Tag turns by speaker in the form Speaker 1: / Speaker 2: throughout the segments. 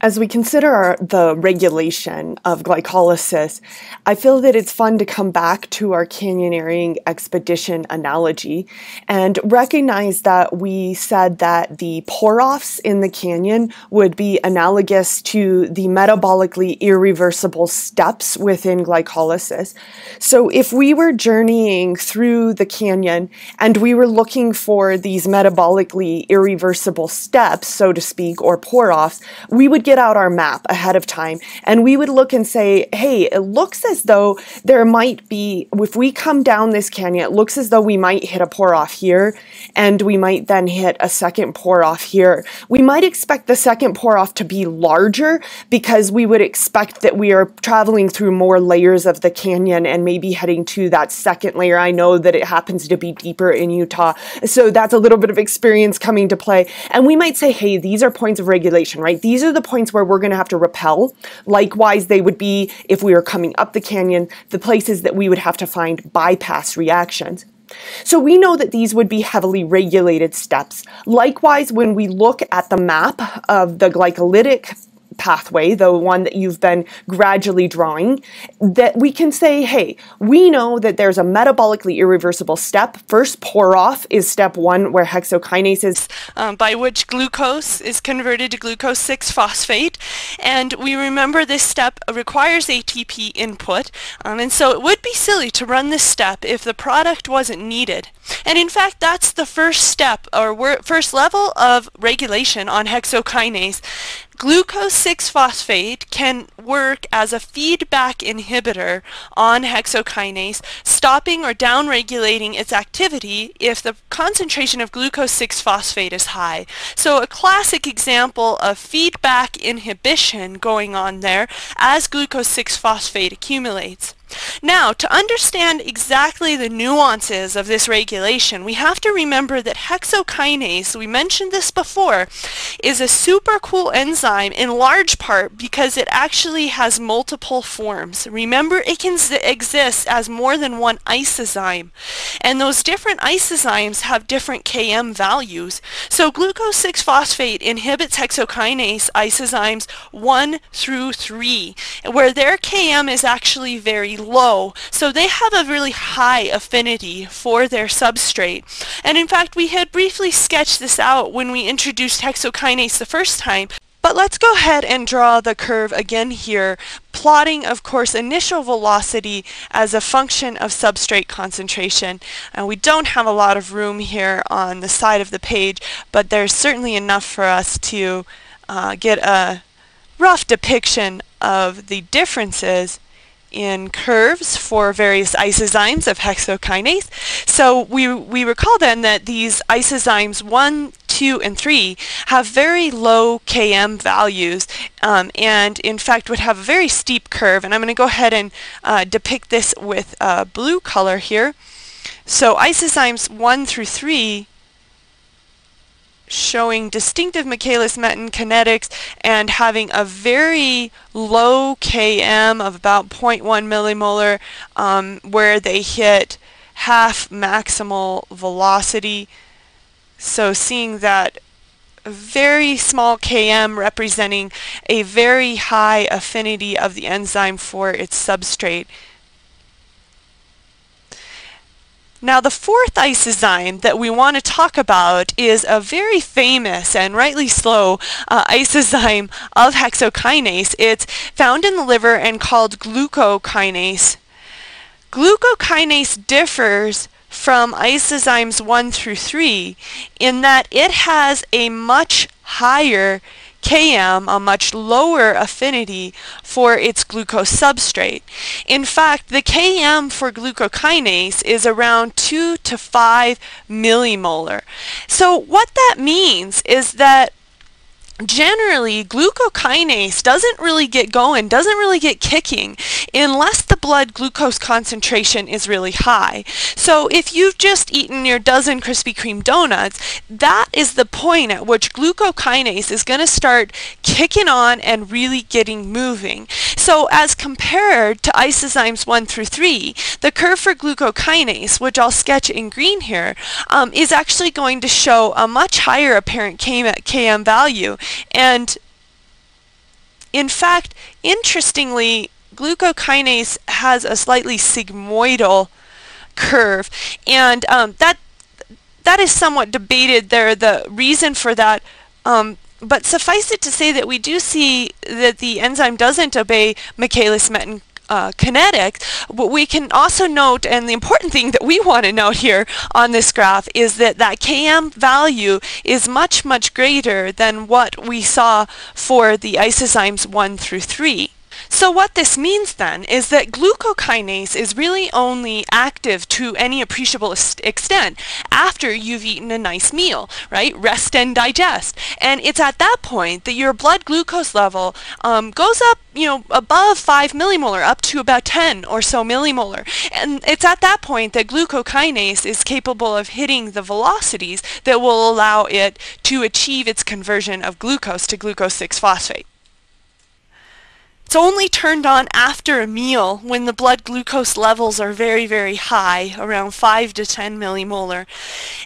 Speaker 1: As we consider the regulation of glycolysis, I feel that it's fun to come back to our canyoneering expedition analogy and recognize that we said that the pour-offs in the canyon would be analogous to the metabolically irreversible steps within glycolysis. So if we were journeying through the canyon and we were looking for these metabolically irreversible steps, so to speak, or pour-offs, we would get out our map ahead of time and we would look and say, hey, it looks as though there might be, if we come down this canyon, it looks as though we might hit a pour-off here and we might then hit a second pour-off here. We might expect the second pour-off to be larger because we would expect that we are traveling through more layers of the canyon and maybe heading to that second layer. I know that it happens to be deeper in Utah, so that's a little bit of experience coming to play. And we might say, hey, these are points of regulation, right? These are the points where we're going to have to repel. Likewise, they would be, if we were coming up the canyon, the places that we would have to find bypass reactions. So we know that these would be heavily regulated steps. Likewise, when we look at the map of the glycolytic pathway, the one that you've been gradually drawing, that we can say, hey, we know that there's a metabolically irreversible step. First pour off is step 1, where hexokinase is
Speaker 2: by which glucose is converted to glucose 6-phosphate, and we remember this step requires ATP input, and so it would be silly to run this step if the product wasn't needed. And in fact, that's the first step, or first level of regulation on hexokinase. Glucose 6-phosphate can work as a feedback inhibitor on hexokinase, stopping or downregulating its activity if the concentration of glucose 6-phosphate is high. So a classic example of feedback inhibition going on there as glucose 6-phosphate accumulates. Now, to understand exactly the nuances of this regulation, we have to remember that hexokinase, we mentioned this before, is a super cool enzyme in large part because it actually has multiple forms. Remember, it can exist as more than one isozyme, and those different isozymes have different Km values. So glucose 6-phosphate inhibits hexokinase isozymes 1 through 3, where their Km is actually very low, so they have a really high affinity for their substrate. And in fact, we had briefly sketched this out when we introduced hexokinase the first time, but let's go ahead and draw the curve again here, plotting, of course, initial velocity as a function of substrate concentration. And we don't have a lot of room here on the side of the page, but there's certainly enough for us to get a rough depiction of the differences in curves for various isozymes of hexokinase. So we recall then that these isozymes 1, 2, and 3 have very low Km values and in fact would have a very steep curve. And I'm going to go ahead and depict this with blue color here. So isozymes 1 through 3 showing distinctive Michaelis-Menten kinetics and having a very low Km of about 0.1 millimolar where they hit half maximal velocity. So seeing that very small Km representing a very high affinity of the enzyme for its substrate. Now, the fourth isozyme that we want to talk about is a very famous and rightly slow isozyme of hexokinase. It's found in the liver and called glucokinase. Glucokinase differs from isozymes 1 through 3 in that it has a much higher Km, a much lower affinity for its glucose substrate. In fact, the Km for glucokinase is around 2 to 5 millimolar. So what that means is that generally, glucokinase doesn't really get going, doesn't really get kicking unless the blood glucose concentration is really high. So if you've just eaten your dozen Krispy Kreme donuts, that is the point at which glucokinase is going to start kicking on and really getting moving. So as compared to isozymes 1 through 3, the curve for glucokinase, which I'll sketch in green here, is actually going to show a much higher apparent Km value. And In fact, interestingly, glucokinase has a slightly sigmoidal curve, and that is somewhat debated there, the reason for that. But suffice it to say that we do see that the enzyme doesn't obey Michaelis-Menten kinetics. But we can also note, and the important thing that we want to note here on this graph is that that Km value is much, much greater than what we saw for the isozymes 1 through 3. So what this means then is that glucokinase is really only active to any appreciable extent after you've eaten a nice meal, right? Rest and digest. And it's at that point that your blood glucose level goes up, above 5 millimolar, up to about 10 or so millimolar. And it's at that point that glucokinase is capable of hitting the velocities that will allow it to achieve its conversion of glucose to glucose 6-phosphate. It's only turned on after a meal when the blood glucose levels are very, very high, around 5 to 10 millimolar.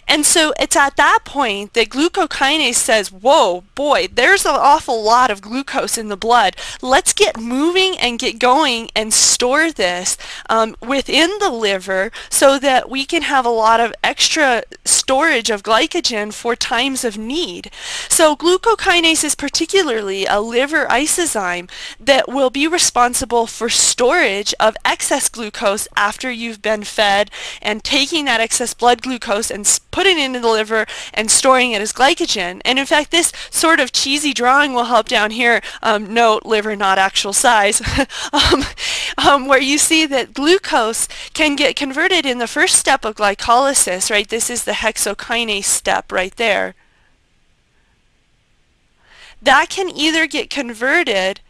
Speaker 2: And so it's at that point that glucokinase says, whoa, boy, there's an awful lot of glucose in the blood. Let's get moving and get going and store this within the liver so that we can have a lot of extra storage of glycogen for times of need. So glucokinase is particularly a liver isozyme that will be responsible for storage of excess glucose after you've been fed, and taking that excess blood glucose and putting it into the liver and storing it as glycogen. And in fact, this sort of cheesy drawing will help down here. Note, liver not actual size, where you see that glucose can get converted in the first step of glycolysis, right? This is the hexokinase step right there. That can either get converted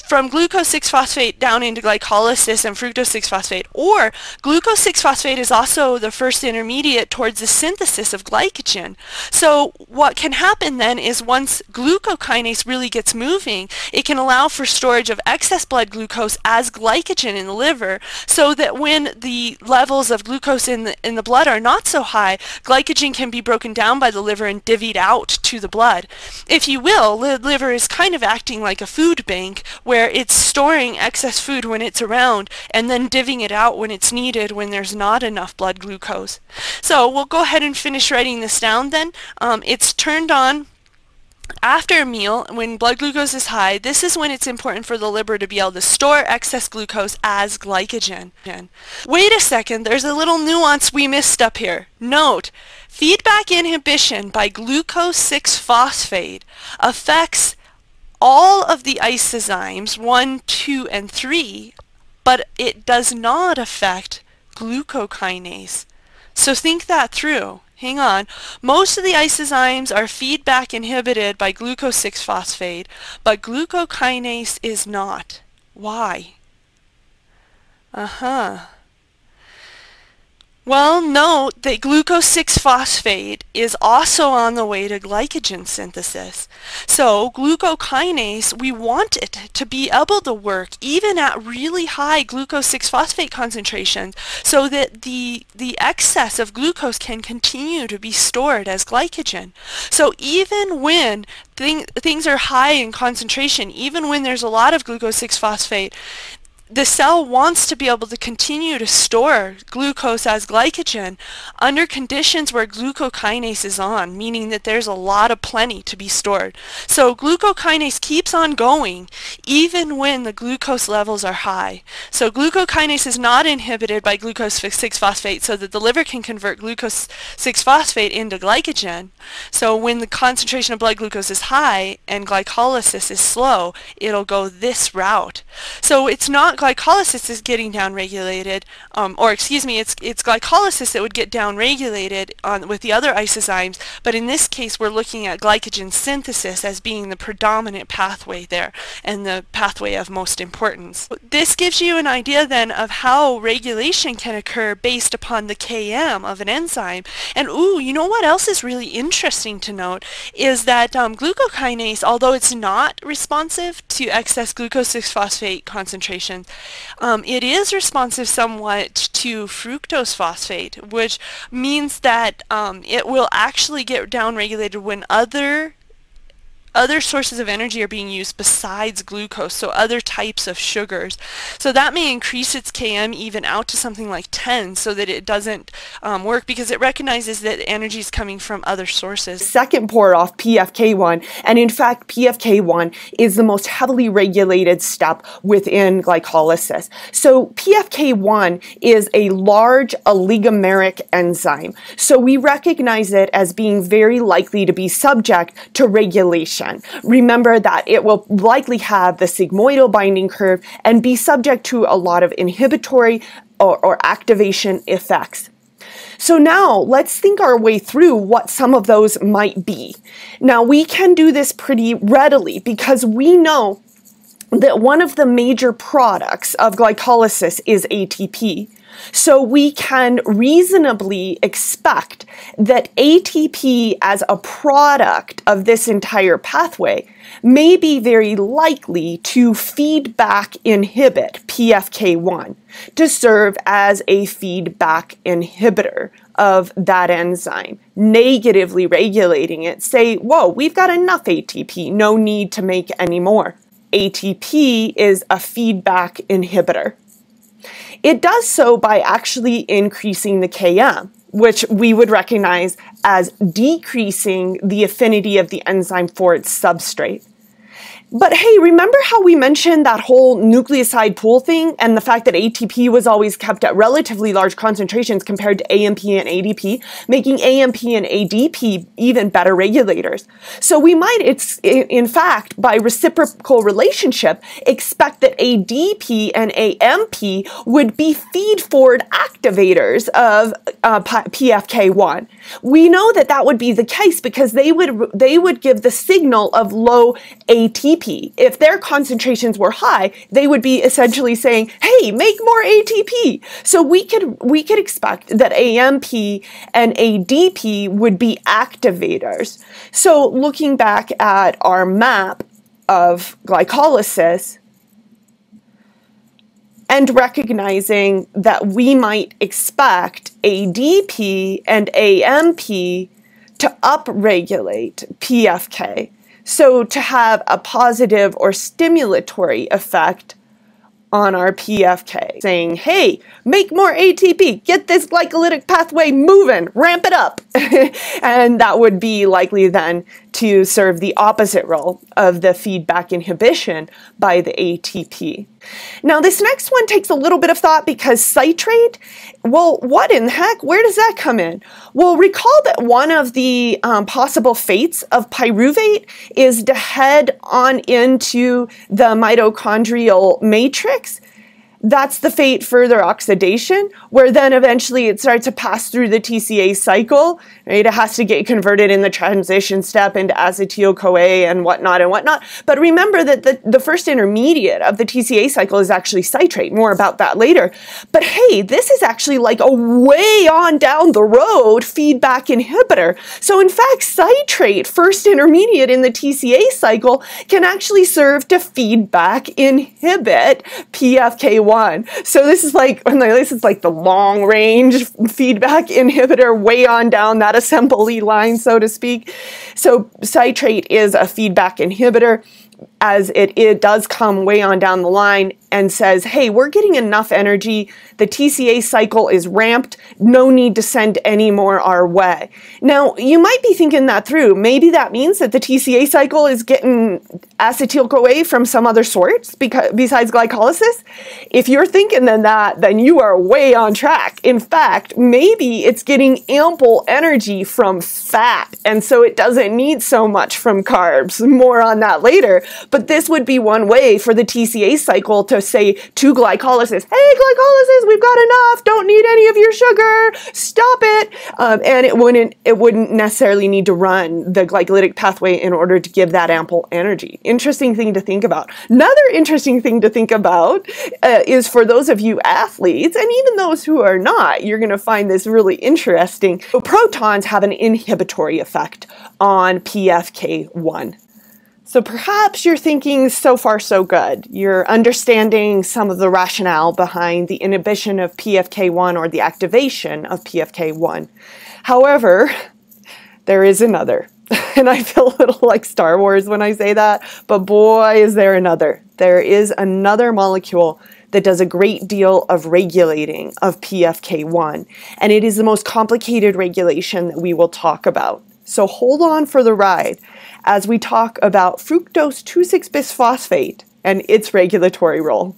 Speaker 2: from glucose 6-phosphate down into glycolysis and fructose 6-phosphate, or glucose 6-phosphate is also the first intermediate towards the synthesis of glycogen. So what can happen then is once glucokinase really gets moving, it can allow for storage of excess blood glucose as glycogen in the liver, so that when the levels of glucose in the blood are not so high, glycogen can be broken down by the liver and divvied out to the blood. If you will, the liver is kind of acting like a food bank, where it's storing excess food when it's around and then divvying it out when it's needed when there's not enough blood glucose. So we'll go ahead and finish writing this down then. It's turned on after a meal when blood glucose is high. This is when it's important for the liver to be able to store excess glucose as glycogen. Wait a second, there's a little nuance we missed up here. Note, feedback inhibition by glucose 6-phosphate affects all of the isozymes 1, 2, and 3, but it does not affect glucokinase. So think that through. Hang on. Most of the isozymes are feedback inhibited by glucose 6-phosphate, but glucokinase is not. Why? Well, note that glucose 6-phosphate is also on the way to glycogen synthesis. So glucokinase, we want it to be able to work even at really high glucose 6-phosphate concentrations so that the excess of glucose can continue to be stored as glycogen. So even when things are high in concentration, even when there's a lot of glucose 6-phosphate, the cell wants to be able to continue to store glucose as glycogen under conditions where glucokinase is on, meaning that there's a lot of plenty to be stored. So glucokinase keeps on going even when the glucose levels are high. So glucokinase is not inhibited by glucose 6-phosphate so that the liver can convert glucose 6-phosphate into glycogen. So when the concentration of blood glucose is high and glycolysis is slow, it'll go this route. So it's not glycolysis is getting downregulated, it's glycolysis that would get downregulated with the other isozymes, but in this case we're looking at glycogen synthesis as being the predominant pathway there and the pathway of most importance. This gives you an idea then of how regulation can occur based upon the Km of an enzyme. And you know what else is really interesting to note is that glucokinase, although it's not responsive to excess glucose 6-phosphate concentration, it is responsive somewhat to fructose phosphate, which means that it will actually get downregulated when other other sources of energy are being used besides glucose, so other types of sugars. So that may increase its Km even out to something like 10 so that it doesn't work, because it recognizes that energy is coming from other sources.
Speaker 1: Second pour off PFK1, and in fact PFK1 is the most heavily regulated step within glycolysis. So PFK1 is a large oligomeric enzyme, so we recognize it as being very likely to be subject to regulation. Remember that it will likely have the sigmoidal binding curve and be subject to a lot of inhibitory or activation effects. So now let's think our way through what some of those might be. Now we can do this pretty readily because we know that one of the major products of glycolysis is ATP. So we can reasonably expect that ATP as a product of this entire pathway may be very likely to feedback inhibit PFK1 to serve as a feedback inhibitor of that enzyme, negatively regulating it. Say, whoa, we've got enough ATP, no need to make any more. ATP is a feedback inhibitor. It does so by actually increasing the Km, which we would recognize as decreasing the affinity of the enzyme for its substrate. But hey, remember how we mentioned that whole nucleoside pool thing and the fact that ATP was always kept at relatively large concentrations compared to AMP and ADP, making AMP and ADP even better regulators. So we might, in fact, by reciprocal relationship, expect that ADP and AMP would be feed-forward activators of PFK1. We know that that would be the case because they would give the signal of low ATP. If their concentrations were high, they would be essentially saying, hey, make more ATP. So we could expect that AMP and ADP would be activators. So looking back at our map of glycolysis and recognizing that we might expect ADP and AMP to upregulate PFK. So to have a positive or stimulatory effect on our PFK, saying, hey, make more ATP, get this glycolytic pathway moving, ramp it up. And that would be likely then to serve the opposite role of the feedback inhibition by the ATP. Now this next one takes a little bit of thought because citrate, well, what in the heck? Where does that come in? Well, recall that one of the possible fates of pyruvate is to head on into the mitochondrial matrix. That's the fate for their oxidation, where then eventually it starts to pass through the TCA cycle, right? It has to get converted in the transition step into acetyl-CoA and whatnot. But remember that the first intermediate of the TCA cycle is actually citrate. More about that later. But hey, this is actually like a way on down the road feedback inhibitor. So in fact, citrate, first intermediate in the TCA cycle, can actually serve to feedback inhibit PFK1. So this is like the long range feedback inhibitor way on down that assembly line, so to speak. So citrate is a feedback inhibitor, as it does come way on down the line and says, hey, we're getting enough energy, the TCA cycle is ramped, no need to send any more our way. Now, you might be thinking that through. Maybe that means that the TCA cycle is getting acetyl-CoA from some other source besides glycolysis. If you're thinking that, then you are way on track. In fact, maybe it's getting ample energy from fat, and so it doesn't need so much from carbs. More on that later. But this would be one way for the TCA cycle to say to glycolysis, hey, glycolysis, we've got enough, don't need any of your sugar, stop it. And it wouldn't necessarily need to run the glycolytic pathway in order to give that ample energy. Interesting thing to think about. Another interesting thing to think about is for those of you athletes, and even those who are not, you're going to find this really interesting. So protons have an inhibitory effect on PFK1. So perhaps you're thinking, so far so good. You're understanding some of the rationale behind the inhibition of PFK1 or the activation of PFK1. However, there is another. And I feel a little like Star Wars when I say that, but boy, is there another. There is another molecule that does a great deal of regulating of PFK1, and it is the most complicated regulation that we will talk about. So hold on for the ride as we talk about fructose 2,6-bisphosphate and its regulatory role.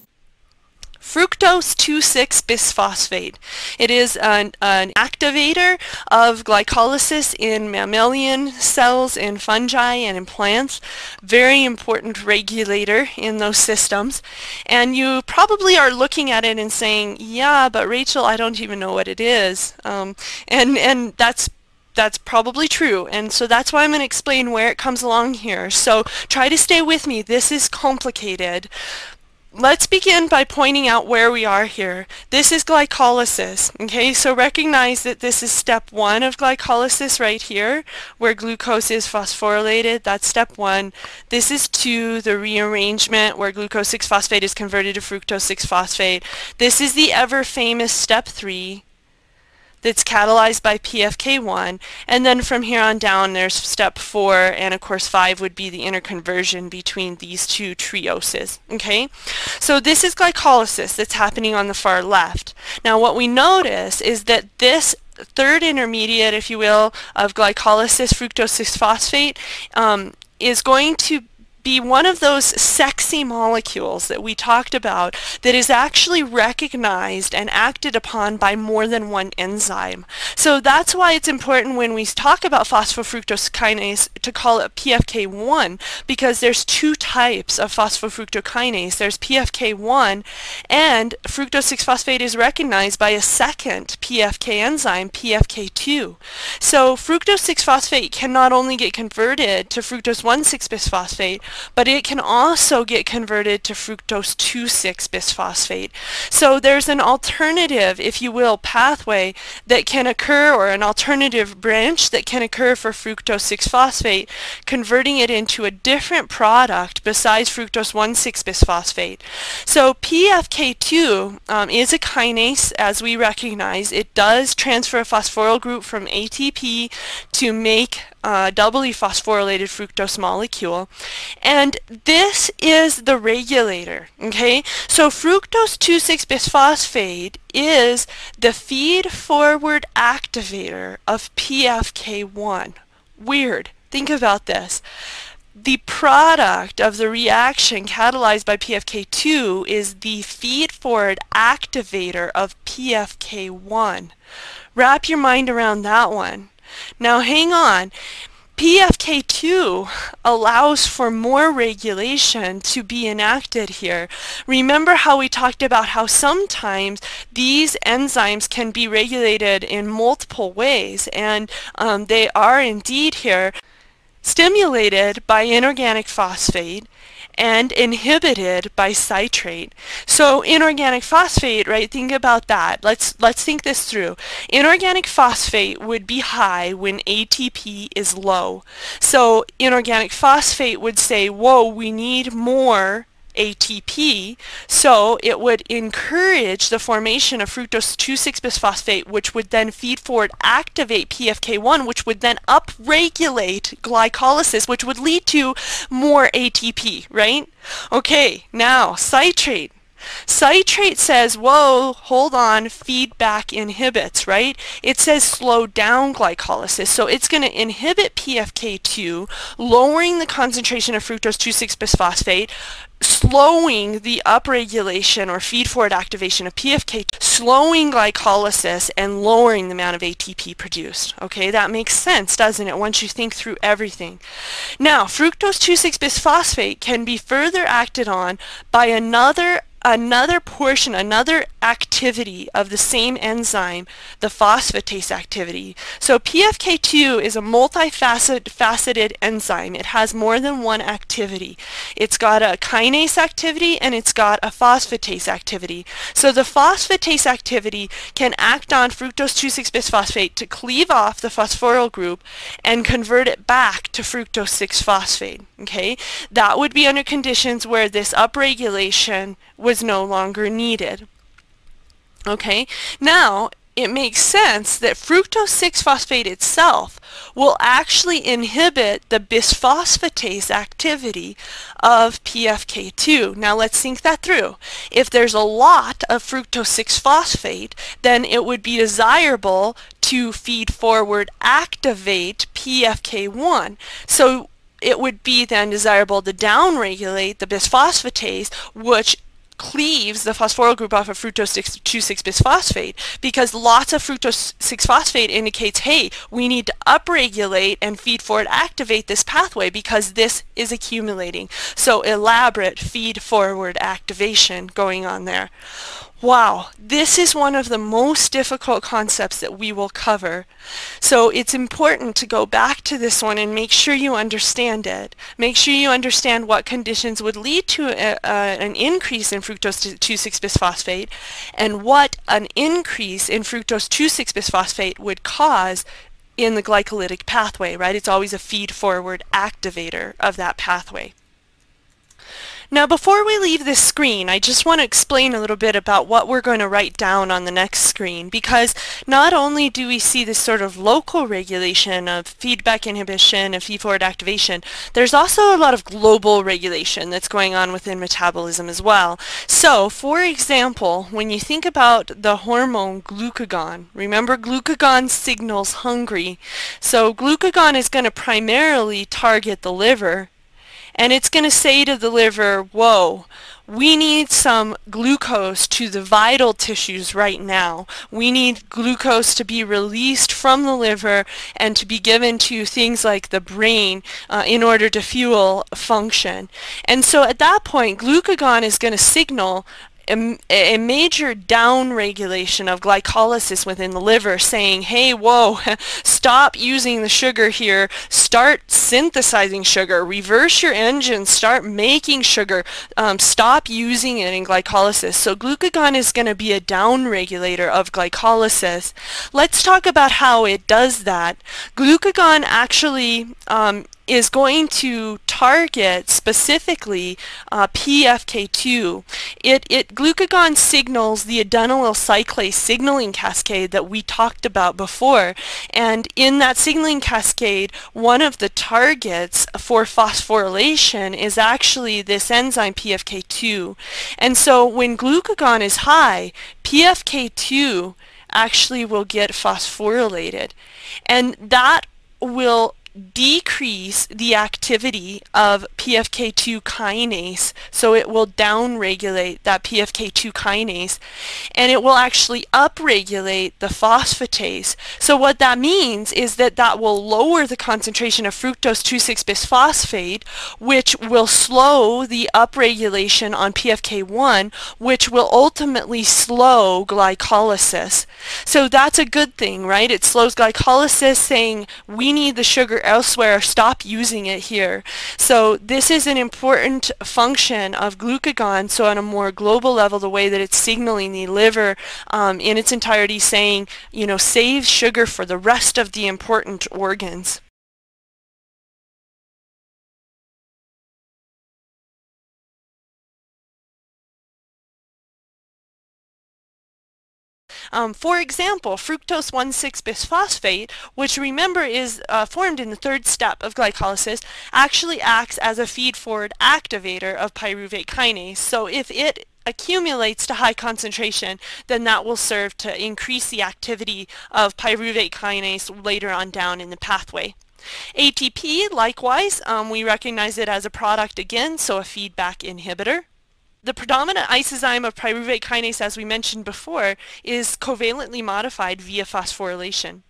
Speaker 2: Fructose 2,6-bisphosphate. It is an activator of glycolysis in mammalian cells, in fungi, and in plants. Very important regulator in those systems. And you probably are looking at it and saying, yeah, but Rachel, I don't even know what it is. And that's probably true, and so that's why I'm going to explain where it comes along here. So try to stay with me. This is complicated. Let's begin by pointing out where we are here. This is glycolysis, okay? So recognize that this is step 1 of glycolysis right here, where glucose is phosphorylated. That's step 1. This is 2, the rearrangement, where glucose 6-phosphate is converted to fructose 6-phosphate. This is the ever famous step 3. That's catalyzed by PFK1, and then from here on down there's step 4, and of course 5 would be the interconversion between these two trioses. Okay, so this is glycolysis that's happening on the far left. Now what we notice is that this third intermediate, if you will, of glycolysis, fructose 6-phosphate, is going to be one of those sexy molecules that we talked about that is actually recognized and acted upon by more than one enzyme. So that's why it's important when we talk about phosphofructose kinase to call it PFK1, because there's 2 types of phosphofructokinase. There's PFK1, and fructose 6-phosphate is recognized by a second PFK enzyme, PFK2. So fructose 6-phosphate can not only get converted to fructose 1,6-bisphosphate, but it can also get converted to fructose 2,6-bisphosphate. So there's an alternative, if you will, pathway that can occur, or an alternative branch that can occur for fructose 6-phosphate, converting it into a different product besides fructose 1,6-bisphosphate. So PFK2 is a kinase, as we recognize. It does transfer a phosphoryl group from ATP to make doubly phosphorylated fructose molecule, and this is the regulator. Okay, so fructose 2,6-bisphosphate is the feed-forward activator of PFK1. Weird. Think about this. The product of the reaction catalyzed by PFK2 is the feed-forward activator of PFK1. Wrap your mind around that one. Now hang on. PFK2 allows for more regulation to be enacted here. Remember how we talked about how sometimes these enzymes can be regulated in multiple ways, and they are indeed here stimulated by inorganic phosphate and inhibited by citrate. So inorganic phosphate, right, think about that. Let's think this through. Inorganic phosphate would be high when ATP is low. So inorganic phosphate would say, whoa, we need more ATP, so it would encourage the formation of fructose 2,6-bisphosphate, which would then feed forward, activate PFK1, which would then upregulate glycolysis, which would lead to more ATP, right? Okay, now citrate. Citrate says, whoa, hold on, feedback inhibits, right? It says slow down glycolysis, so it's going to inhibit PFK2, lowering the concentration of fructose 2,6-bisphosphate, slowing the upregulation or feed-forward activation of PFK2, slowing glycolysis, and lowering the amount of ATP produced. Okay, that makes sense, doesn't it, once you think through everything. Now, fructose 2,6-bisphosphate can be further acted on by another portion, another activity of the same enzyme, the phosphatase activity. So PFK2 is a multifaceted enzyme. It has more than one activity. It's got a kinase activity and it's got a phosphatase activity. So the phosphatase activity can act on fructose 2,6-bisphosphate to cleave off the phosphoryl group and convert it back to fructose 6-phosphate. Okay, that would be under conditions where this upregulation was no longer needed. Okay, now it makes sense that fructose 6-phosphate itself will actually inhibit the bisphosphatase activity of PFK2. Now let's think that through. If there's a lot of fructose 6-phosphate, then it would be desirable to feed forward activate PFK1. So it would be then desirable to downregulate the bisphosphatase, which cleaves the phosphoryl group off of fructose 2,6-bisphosphate, because lots of fructose 6-phosphate indicates, hey, we need to upregulate and feed forward activate this pathway because this is accumulating. So elaborate feed forward activation going on there. Wow, this is one of the most difficult concepts that we will cover. So it's important to go back to this one and make sure you understand it. Make sure you understand what conditions would lead to an increase in fructose 2,6-bisphosphate and what an increase in fructose 2,6-bisphosphate would cause in the glycolytic pathway, right? It's always a feed-forward activator of that pathway. Now before we leave this screen, I just want to explain a little bit about what we're going to write down on the next screen, because not only do we see this sort of local regulation of feedback inhibition and feed-forward activation, there's also a lot of global regulation that's going on within metabolism as well. So, for example, when you think about the hormone glucagon, remember glucagon signals hungry. So glucagon is going to primarily target the liver, and it's going to say to the liver, whoa, we need some glucose to the vital tissues right now. We need glucose to be released from the liver and to be given to things like the brain in order to fuel function. And so at that point, glucagon is going to signal a major downregulation of glycolysis within the liver, saying, hey, whoa, stop using the sugar here, start synthesizing sugar, reverse your engine, start making sugar, stop using it in glycolysis. So glucagon is going to be a downregulator of glycolysis. Let's talk about how it does that. Glucagon actually is going to target specifically PFK2. Glucagon signals the adenylyl cyclase signaling cascade that we talked about before, and in that signaling cascade, one of the targets for phosphorylation is actually this enzyme PFK2. And so when glucagon is high, PFK2 actually will get phosphorylated, and that will decrease the activity of PFK2 kinase, so it will downregulate that PFK2 kinase, and it will actually upregulate the phosphatase. So what that means is that that will lower the concentration of fructose 2,6-bisphosphate, which will slow the upregulation on PFK1, which will ultimately slow glycolysis. So that's a good thing, right? It slows glycolysis, saying we need the sugar elsewhere, stop using it here. So this is an important function of glucagon. So on a more global level, the way that it's signaling the liver in its entirety, saying, you know, save sugar for the rest of the important organs. For example, fructose 1,6-bisphosphate, which remember is formed in the third step of glycolysis, actually acts as a feed-forward activator of pyruvate kinase. So if it accumulates to high concentration, then that will serve to increase the activity of pyruvate kinase later on down in the pathway. ATP, likewise, we recognize it as a product again, so a feedback inhibitor. The predominant isozyme of pyruvate kinase, as we mentioned before, is covalently modified via phosphorylation.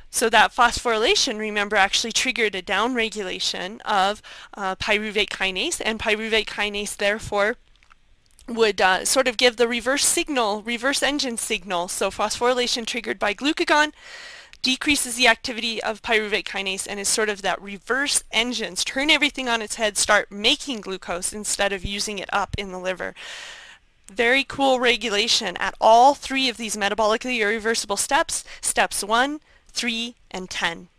Speaker 2: So that phosphorylation, remember, actually triggered a downregulation of pyruvate kinase, and pyruvate kinase therefore would sort of give the reverse signal, reverse engine signal. So phosphorylation triggered by glucagon decreases the activity of pyruvate kinase and is sort of that reverse engines, turn everything on its head, start making glucose instead of using it up in the liver. Very cool regulation at all three of these metabolically irreversible steps, steps 1, 3, and 10.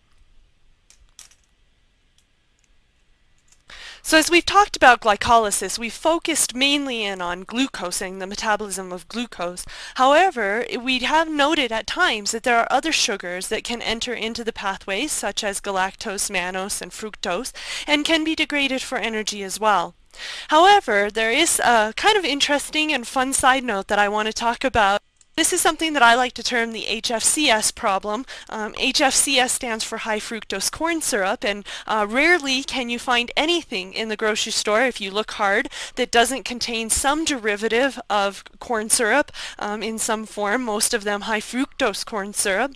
Speaker 2: So as we've talked about glycolysis, we've focused mainly in on glucose and the metabolism of glucose. However, we have noted at times that there are other sugars that can enter into the pathways, such as galactose, mannose, and fructose, and can be degraded for energy as well. However, there is a kind of interesting and fun side note that I want to talk about. This is something that I like to term the HFCS problem. HFCS stands for high fructose corn syrup, and rarely can you find anything in the grocery store, if you look hard, that doesn't contain some derivative of corn syrup in some form, most of them high fructose corn syrup.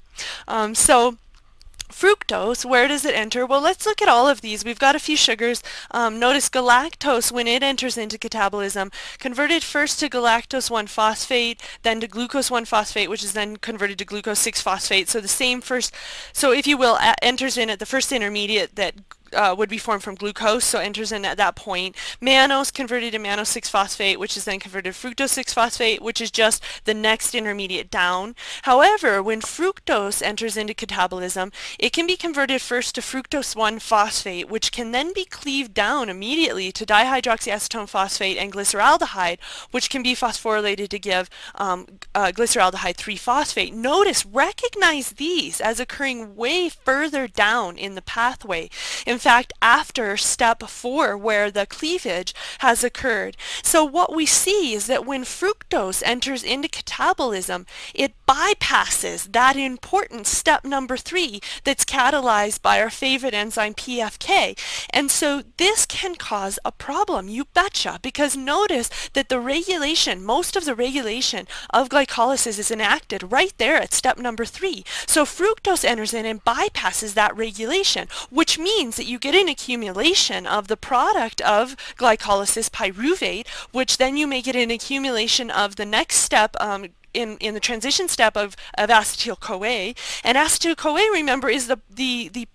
Speaker 2: Fructose, where does it enter? Well, let's look at all of these. We've got a few sugars. Notice galactose, when it enters into catabolism, converted first to galactose 1-phosphate, then to glucose 1-phosphate, which is then converted to glucose 6-phosphate. So the same first, so if you will, enters in at the first intermediate that would be formed from glucose, so enters in at that point. Mannose converted to mannose 6-phosphate, which is then converted to fructose 6-phosphate, which is just the next intermediate down. However, when fructose enters into catabolism, it can be converted first to fructose 1-phosphate, which can then be cleaved down immediately to dihydroxyacetone phosphate and glyceraldehyde, which can be phosphorylated to give glyceraldehyde 3-phosphate. Notice, recognize these as occurring way further down in the pathway. In fact, after step 4, where the cleavage has occurred. So what we see is that when fructose enters into catabolism, it bypasses that important step number 3 that's catalyzed by our favorite enzyme PFK. And so this can cause a problem, you betcha, because notice that the regulation, most of the regulation of glycolysis is enacted right there at step number 3. So fructose enters in and bypasses that regulation, which means that you get an accumulation of the product of glycolysis, pyruvate, which then you may get an accumulation of the next step in the transition step of acetyl-CoA. And acetyl-CoA, remember, is the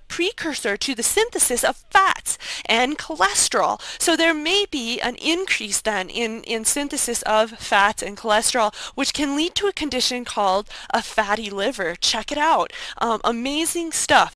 Speaker 2: precursor to the synthesis of fats and cholesterol. So there may be an increase then in synthesis of fats and cholesterol, which can lead to a condition called a fatty liver. Check it out. Amazing stuff.